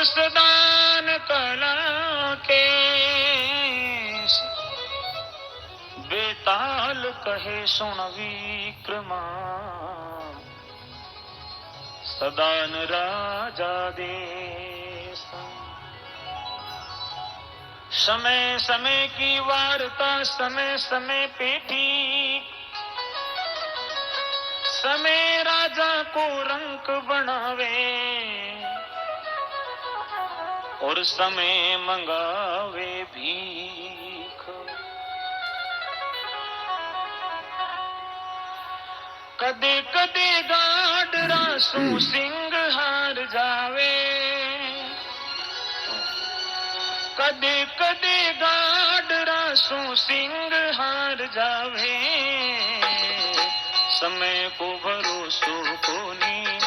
सदान कला के बेताल कहे सुन विक्रमा सदान राजा देश। समय समय की वार्ता समय समय पे ठीक, समय राजा को रंक बनावे और समय मंगावे भीख। कदे कदे गाडरा सु सिंह हार जावे, कदे कदे गाडरा सु सिंह हार जावे। समय को भरोसो कोनी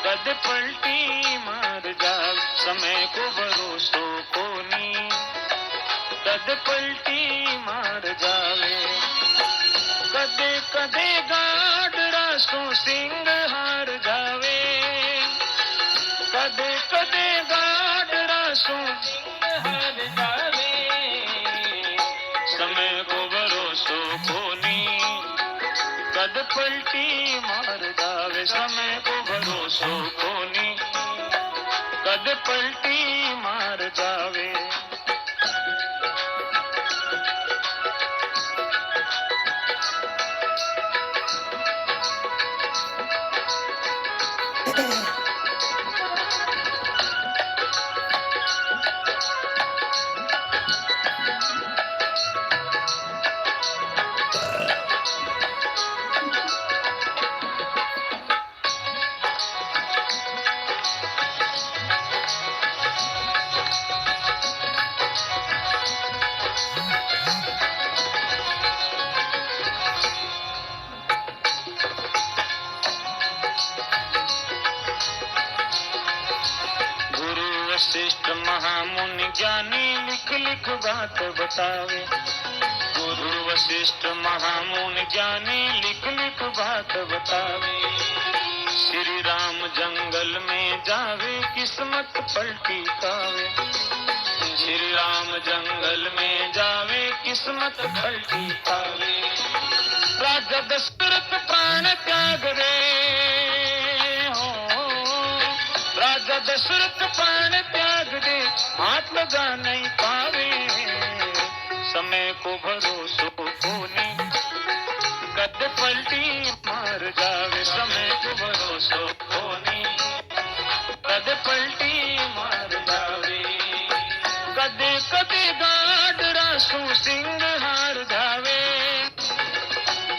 कद पलटी मार जावे, समय को भरोसो कोनी कद पलटी मार जावे। कदे कदे गाडरा सु सिंह हार जावे, कदे कदे गाडरा सु सिंह हार जावे। समय को भरोसो कोनी कद पलटी मार जावे, समय को भरोसो कोनी कद पलटी मार जावे। वशिष्ठ महामुनि ज्ञानी लिख लिख बात बतावे। गुरु वशिष्ठ महामुनि ज्ञानी लिख लिख बात बतावे। श्री राम जंगल में जावे किस्मत पलटी कावे। श्री राम जंगल में जावे किस्मत पलटी कावे। राजा दशरथ प्राण त्याग दे, राजा दशरथ प्राण त्याग दे, हाथ लगा नहीं पावे। समय को भरोसो कोनी कद पलटी मार जावे। समय को भरोसो कोनी कद पलटी मार जावे। कदे कदे गाडरा सु सिंह हार जावे,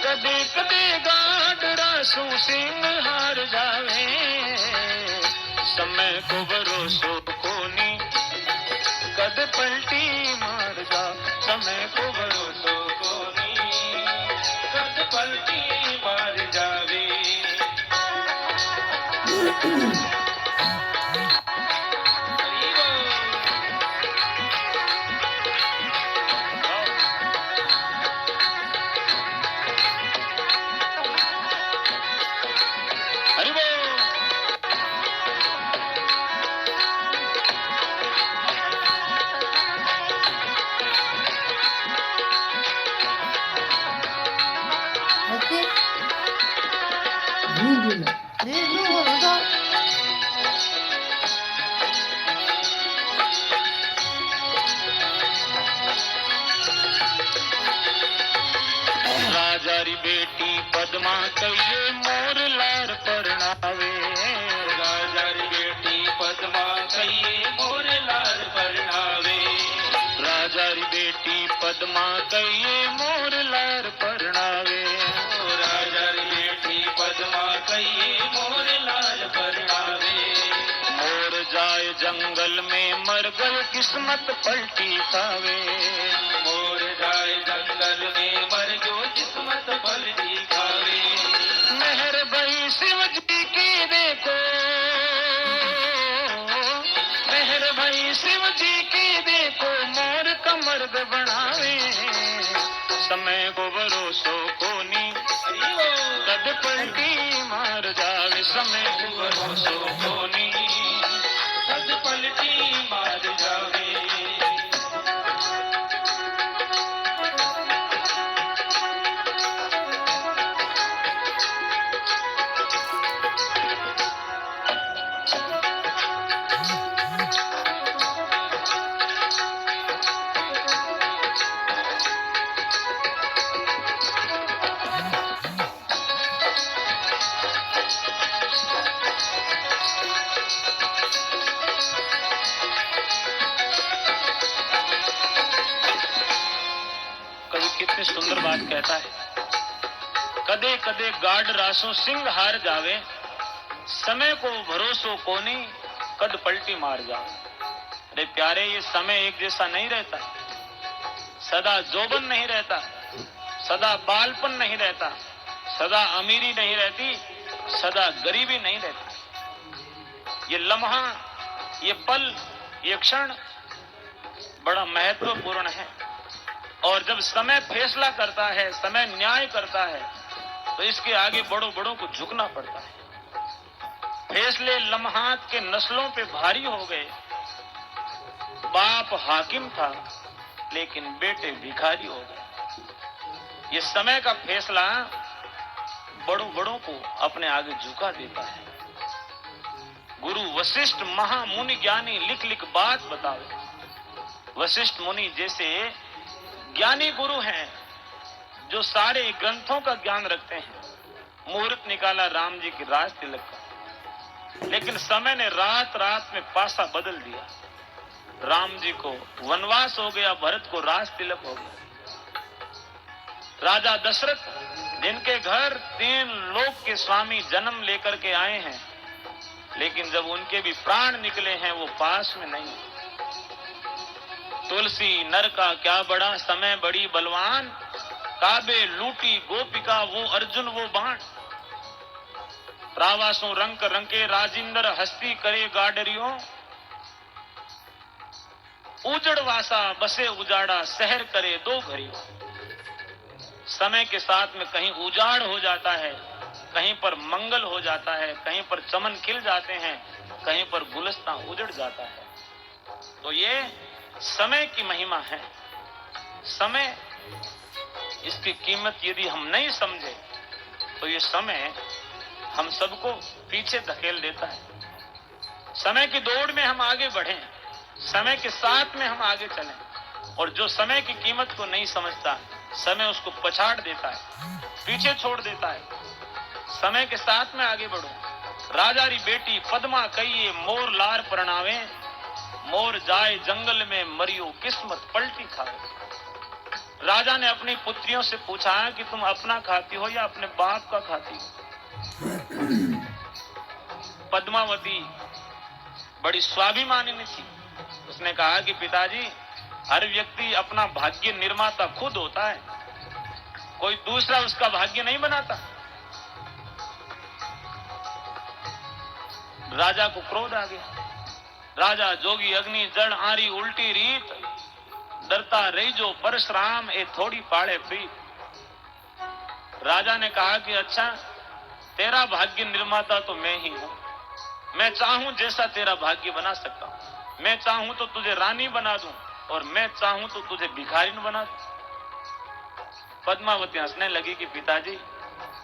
कदे कदे गाडरा सु सिंह हार जावे। समय को भरोसो कोनी कद पलटी मार जा, समय को भरोसो कोनी कद पलटी मार जावे। राजारी बेटी पद्मा कहिए मोर लार परनावे। राजारी बेटी पद्मा कहिए मोर लार परनावे। राजारी बेटी पद्मा कहिए मोर लार परनावे। राजारी बेटी पद्मा कहिए मोर लार परनावे। मोर जाए जंगल में मर गए किस्मत पलटी खावे। मोर जाए जंगल में मर गयो किस्मत पलटी खावे। मेहर भई शिव जी की देखो, मेहर भई शिव जी की देखो, मोर का मर्द बनावे। समय को भरोसो कोनी कद पलटी मार जावे। समय को भरोसो कोनी कद कहता है, कदे कदे गाड रासों सिंह हार जावे, समय को भरोसो कोनी कद पलटी मार जावे। अरे प्यारे, ये समय एक जैसा नहीं रहता, सदा जोबन नहीं रहता, सदा बालपन नहीं रहता, सदा अमीरी नहीं रहती, सदा गरीबी नहीं रहती। ये लम्हा, ये पल, ये क्षण बड़ा महत्वपूर्ण है। और जब समय फैसला करता है, समय न्याय करता है, तो इसके आगे बड़ों बड़ों को झुकना पड़ता है। फैसले लम्हात के नस्लों पे भारी हो गए। बाप हाकिम था लेकिन बेटे भिखारी हो गए। ये समय का फैसला बड़ों बड़ों को अपने आगे झुका देता है। गुरु वशिष्ठ महामुनि ज्ञानी लिख लिख बात बतावे। वशिष्ठ मुनि जैसे ज्ञानी गुरु हैं जो सारे ग्रंथों का ज्ञान रखते हैं। मुहूर्त निकाला राम जी की राज तिलक का, लेकिन समय ने रात रात में पासा बदल दिया। राम जी को वनवास हो गया, भरत को राज तिलक हो गया। राजा दशरथ जिनके घर 3 लोक के स्वामी जन्म लेकर के आए हैं, लेकिन जब उनके भी प्राण निकले हैं वो पास में नहीं। तुलसी नर का क्या बड़ा, समय बड़ी बलवान, काबे लूटी गोपिका वो अर्जुन वो बाण। रावासों रंक रंके राजिंदर हस्ती करे गाडरियों, उजड़ वासा बसे उजाड़ा शहर करे 2 घरियों। समय के साथ में कहीं उजाड़ हो जाता है, कहीं पर मंगल हो जाता है, कहीं पर चमन खिल जाते हैं, कहीं पर गुलस्ता उजड़ जाता है। तो ये समय की महिमा है। समय, इसकी कीमत यदि हम नहीं समझे तो ये समय हम सबको पीछे धकेल देता है। समय की दौड़ में हम आगे बढ़ें, समय के साथ में हम आगे चलें। और जो समय की कीमत को नहीं समझता, समय उसको पछाड़ देता है, पीछे छोड़ देता है। समय के साथ में आगे बढ़ो। राजा री बेटी पद्मा कहिए मोर लार प्रणावे, मोर जाए जंगल में मरियो किस्मत पलटी खावे। राजा ने अपनी पुत्रियों से पूछा कि तुम अपना खाती हो या अपने बाप का खाती हो। पद्मावती बड़ी स्वाभिमानी थी। उसने कहा कि पिताजी, हर व्यक्ति अपना भाग्य निर्माता खुद होता है, कोई दूसरा उसका भाग्य नहीं बनाता। राजा को क्रोध आ गया। राजा जोगी अग्नि जड़ आरी उल्टी रीत, डरता रही जो परशुराम ए थोड़ी पाड़े प्रीत। राजा ने कहा कि अच्छा, तेरा भाग्य निर्माता तो मैं ही हूं। मैं चाहूं जैसा तेरा भाग्य बना सकता हूं। मैं चाहूं तो तुझे रानी बना दूं, और मैं चाहूं तो तुझे भिखारिन बना दूं। पद्मावती हंसने लगी कि पिताजी,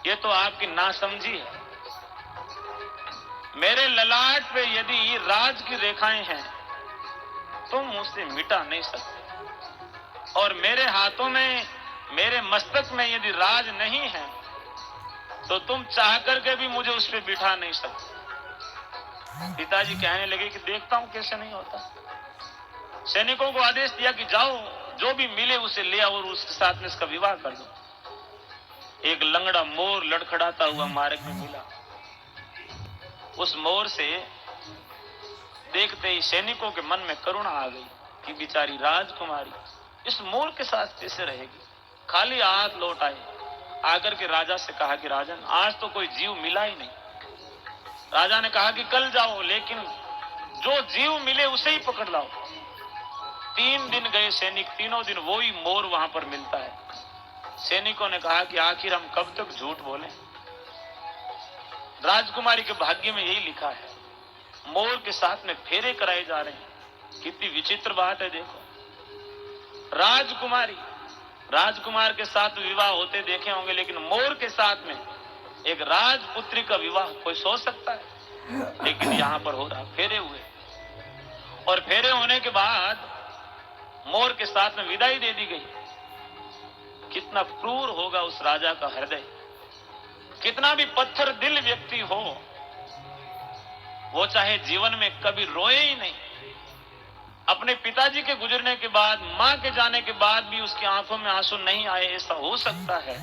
ये तो आपकी नासमझी है। मेरे ललाट पे यदि राज की रेखाएं हैं, तुम उसे मिटा नहीं सकते। और मेरे हाथों में, मेरे मस्तक में यदि राज नहीं है, तो तुम चाह करके भी मुझे उस पर बिठा नहीं सकते। पिताजी कहने लगे कि देखता हूं कैसे नहीं होता। सैनिकों को आदेश दिया कि जाओ, जो भी मिले उसे ले आओ और उसके साथ में इसका विवाह कर दो। एक लंगड़ा मोर लड़खड़ाता हुआ मार्ग में मिला। उस मोर से देखते ही सैनिकों के मन में करुणा आ गई कि बेचारी राजकुमारी इस मोर के साथ कैसे रहेगी। खाली हाथ लौट आए। आकर के राजा से कहा कि राजन, आज तो कोई जीव मिला ही नहीं। राजा ने कहा कि कल जाओ, लेकिन जो जीव मिले उसे ही पकड़ लाओ। 3 दिन गए सैनिक, तीनों दिन वो ही मोर वहां पर मिलता है। सैनिकों ने कहा कि आखिर हम कब तक झूठ बोलें। राजकुमारी के भाग्य में यही लिखा है। मोर के साथ में फेरे कराए जा रहे हैं। कितनी विचित्र बात है देखो। राजकुमारी राजकुमार के साथ विवाह होते देखे होंगे, लेकिन मोर के साथ में एक राजपुत्री का विवाह कोई सोच सकता है? लेकिन यहां पर हो रहा, फेरे हुए। और फेरे होने के बाद मोर के साथ में विदाई दे दी गई। कितना क्रूर होगा उस राजा का हृदय। कितना भी पत्थर दिल व्यक्ति हो, वो चाहे जीवन में कभी रोए ही नहीं, अपने पिताजी के गुजरने के बाद, मां के जाने के बाद भी उसकी आंखों में आंसू नहीं आए, ऐसा हो सकता है।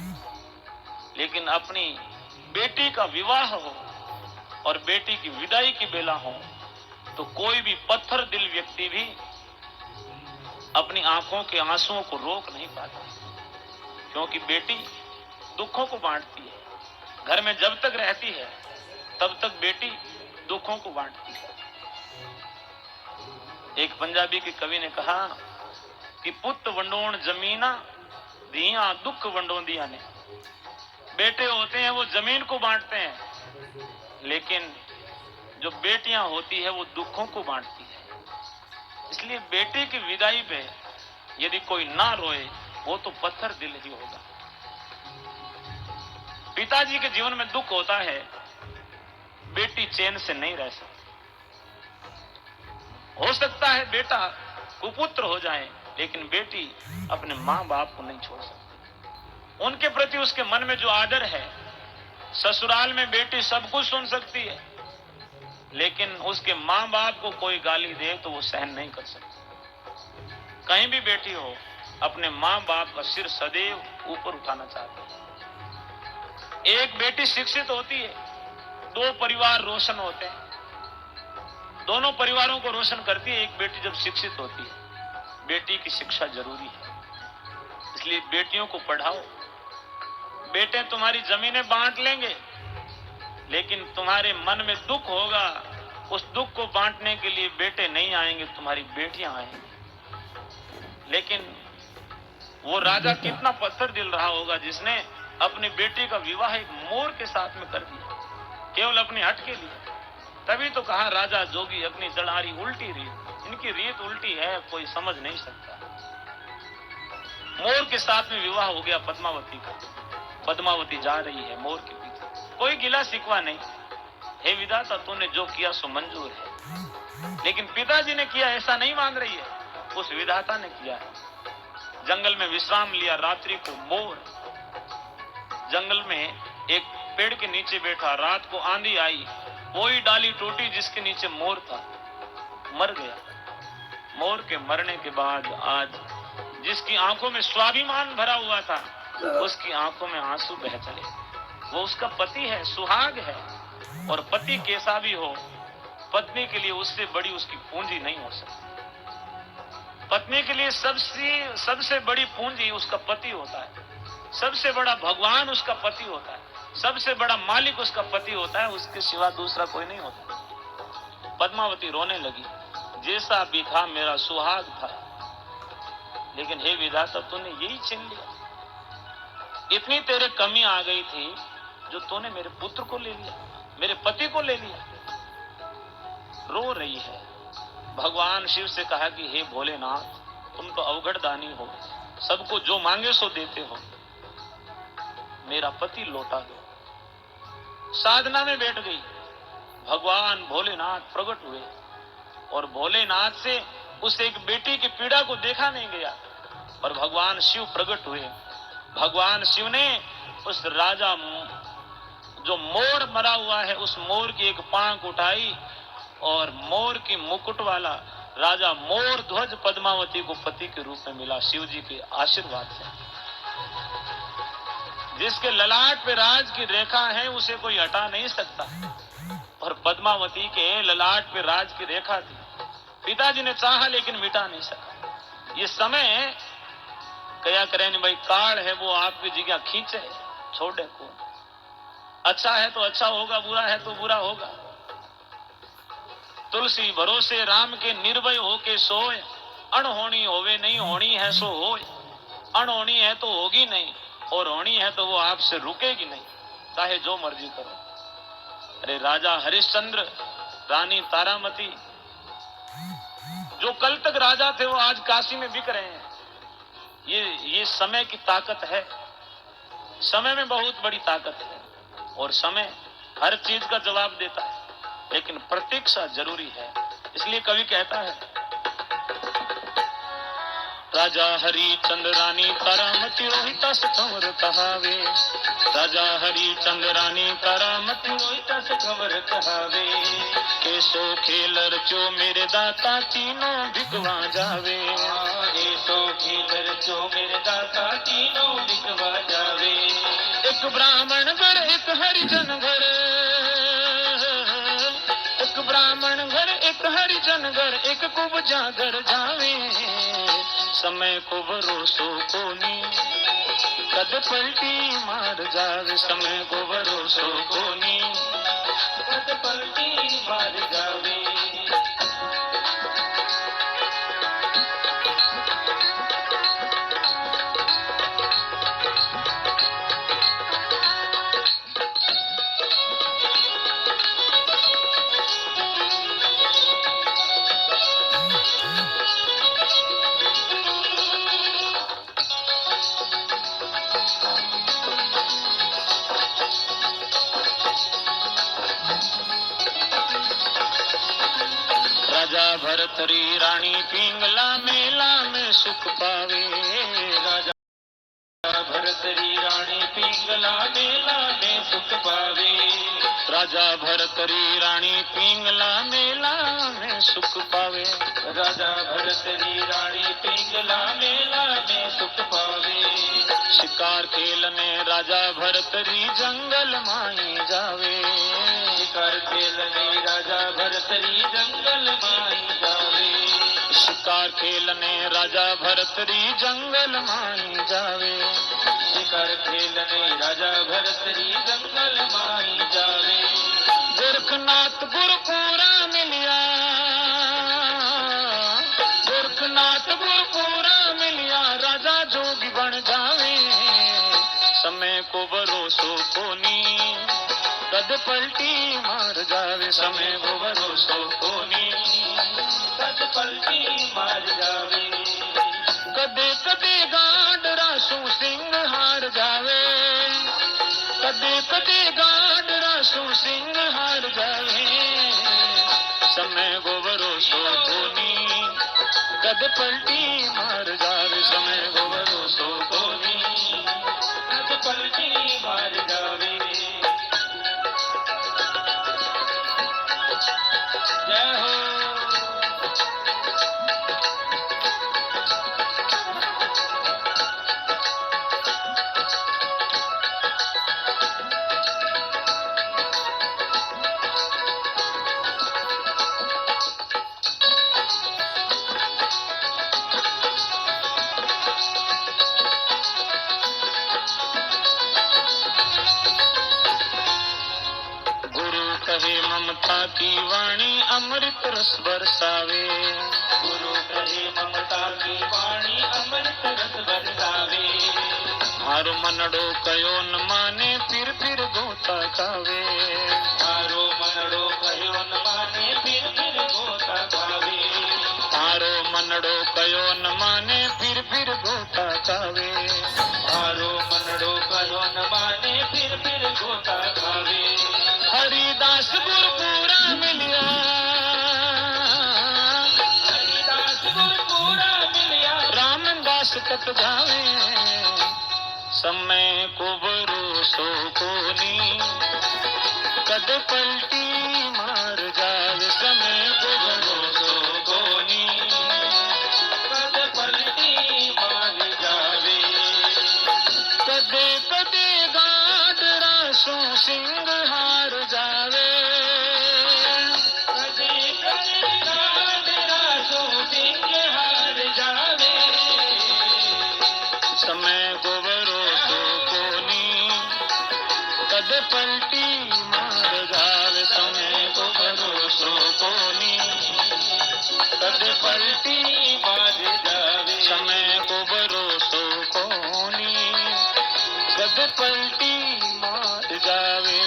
लेकिन अपनी बेटी का विवाह हो और बेटी की विदाई की बेला हो तो कोई भी पत्थर दिल व्यक्ति भी अपनी आंखों के आंसुओं को रोक नहीं पाता, क्योंकि बेटी दुखों को बांटती है। घर में जब तक रहती है तब तक बेटी दुखों को बांटती है। एक पंजाबी के कवि ने कहा कि पुत वंडोण जमीना दिया दुख वंडोंदिया ने। बेटे होते हैं वो जमीन को बांटते हैं, लेकिन जो बेटियां होती है वो दुखों को बांटती है। इसलिए बेटी की विदाई पे यदि कोई ना रोए वो तो पत्थर दिल ही होगा। पिताजी के जीवन में दुख होता है, बेटी चैन से नहीं रह सकती। हो सकता है बेटा कुपुत्र हो जाए, लेकिन बेटी अपने मां बाप को नहीं छोड़ सकती। उनके प्रति उसके मन में जो आदर है, ससुराल में बेटी सब कुछ सुन सकती है, लेकिन उसके मां बाप को कोई गाली दे तो वो सहन नहीं कर सकती। कहीं भी बेटी हो, अपने मां बाप का सिर सदैव ऊपर उठाना चाहती है। एक बेटी शिक्षित होती है, दो परिवार रोशन होते हैं, दोनों परिवारों को रोशन करती है। एक बेटी जब शिक्षित होती है, बेटी की शिक्षा जरूरी है, इसलिए बेटियों को पढ़ाओ। बेटे तुम्हारी जमीनें बांट लेंगे, लेकिन तुम्हारे मन में दुख होगा, उस दुख को बांटने के लिए बेटे नहीं आएंगे, तुम्हारी बेटियां आएंगी। लेकिन वो राजा कितना पत्थर दिल रहा होगा जिसने अपनी बेटी का विवाह एक मोर के साथ में कर दिया, केवल अपनी हट के लिए। तभी तो कहा राजा जोगी अपनी जड़ारी उल्टी रीत। इनकी रीत उल्टी है, कोई समझ नहीं सकता। मोर के साथ में विवाह हो गया पद्मावती का। पद्मावती जा रही है मोर के पीछे, कोई गिला शिकवा नहीं। हे विधाता, तूने जो किया सो मंजूर है। लेकिन पिताजी ने किया ऐसा नहीं मान रही है, उस विधाता ने किया है। जंगल में विश्राम लिया रात्रि को मोर। जंगल में एक पेड़ के नीचे बैठा, रात को आंधी आई, वही डाली टूटी जिसके नीचे मोर था, मर गया। मोर के मरने के बाद आज जिसकी आंखों में स्वाभिमान भरा हुआ था, उसकी आंखों में आंसू बह चले। वो उसका पति है, सुहाग है, और पति कैसा भी हो, पत्नी के लिए उससे बड़ी उसकी पूंजी नहीं हो सकती। पत्नी के लिए सबसे बड़ी पूंजी उसका पति होता है, सबसे बड़ा भगवान उसका पति होता है, सबसे बड़ा मालिक उसका पति होता है, उसके सिवा दूसरा कोई नहीं होता। पद्मावती रोने लगी, जैसा भी था मेरा सुहाग था, लेकिन हे विधाता, तूने यही छीन लिया। इतनी तेरे कमी आ गई थी जो तूने मेरे पुत्र को ले लिया, मेरे पति को ले लिया। रो रही है। भगवान शिव से कहा कि हे भोलेनाथ, तुम तो अवघड़ दानी हो, सबको जो मांगे सो देते हो, मेरा पति लौटा दो। साधना में बैठ गई। भगवान भोलेनाथ प्रकट हुए और भोलेनाथ से उस एक बेटी की पीड़ा को देखा नहीं गया, और भगवान शिव प्रकट हुए। भगवान शिव ने उस राजा जो मोर मरा हुआ है, उस मोर की एक पांख उठाई और मोर की मुकुट वाला राजा मोर ध्वज पद्मावती को पति के रूप में मिला, शिव जी के आशीर्वाद से। जिसके ललाट पे राज की रेखा है उसे कोई हटा नहीं सकता, और पद्मावती के ललाट पे राज की रेखा थी। पिताजी ने चाहा लेकिन मिटा नहीं सका। ये समय कया करें भाई, काल है वो आपकी जगह खींचे, छोड़े को। अच्छा है तो अच्छा होगा, बुरा है तो बुरा होगा। तुलसी भरोसे राम के निर्भय होके सोए, अनहोनी होवे नहीं होनी है सो होए। अनहोनी है तो होगी नहीं, और होनी है तो वो आपसे रुकेगी नहीं, चाहे जो मर्जी करो। अरे राजा हरिश्चंद्र, रानी तारामती, जो कल तक राजा थे वो आज काशी में बिक रहे हैं। ये समय की ताकत है। समय में बहुत बड़ी ताकत है, और समय हर चीज का जवाब देता है, लेकिन प्रतीक्षा जरूरी है। इसलिए कवि कहता है, राजा हरिचंद रानी तारामती रोहितास कंवर कहावे। राजा हरिचंद रानी तारामती रोहितास कंवर कहावे। केसो खेल रचो मेरे दाता तीनों भिगवा जावे। केसो खेल रचो मेरे दाता तीनों भिगवा जावे। एक ब्राह्मण घर एक हरिजन घर, एक ब्राह्मण घर एक हरिजन घर, एक कुब्जा घर जावे। समय को भरोसो कोनी कद पलटी मार जावे। समय को भरोसो कोनी कद पलटी मार जावे। राजा भरतरी रानी पिंगला मेला में सुख पावे। राजा भरतरी रानी पिंगला मेला में सुख पावे। राजा भरतरी रानी पिंगला मेला में सुख पावे। राजा भरतरी रानी पिंगला मेला में सुख पावे। शिकार खेलने राजा भरतरी जंगल माई जावे। शिकार खेलने राजा भरतरी जंगल माई जावे। शिकार खेलने राजा भरतरी जंगल माई जावे। शिकार खेलने राजा भरतरी जंगल माई जावे। गोरखनाथ गुरपुरा मिलिया, गोरखनाथ गुरपुरा मिलिया, राजा जोगी बन जावे। समय को भरोसो कोनी कद पलटी मार जावे। समय को भरोसो कोनी कद पलटी मार जावे। कदे कदे गांड रासू सिंह हार जावे। कदे कदे गांड रासू सिंह हार जावे। समय को भरोसो कोनी कद पलटी मार जावे। समय को भरोसो कोनी कद पलटी मार जावे। जय हो। ममता की वाणी अमृत रस बरसावे। गुरु कहे ममता की वाणी अमृत रस बरसावे। हारो मनडो कयो न माने फिर गोता खावे। हारो मनडो कयो न माने फिर गोता खावे। हारो मनडो कयो न माने फिर गोता खावे। हारो मनडो कयो न माने फिर गोता खावे। हरिदास गुरपुरा मिलिया, हरिदास गुरपुरा मिलिया, रामदास कत जावे। समय को भरोसो कोनी कद पलटी मार जावे। समय को भरोसो कोनी कद पलटी मार जावे। कदे कदे गाड रासो सिंह हार जावे। कदे कदे गाड रासो सिंह हार जावे। समय को भरोसो कोनी कद पलटी मार जावे। समय को भरोसो कोनी कद पलटी मार जावे। समय को भरोसो कोनी कद पलटी मार जावे।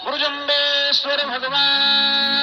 गुरुजम्बेश्वर भगवान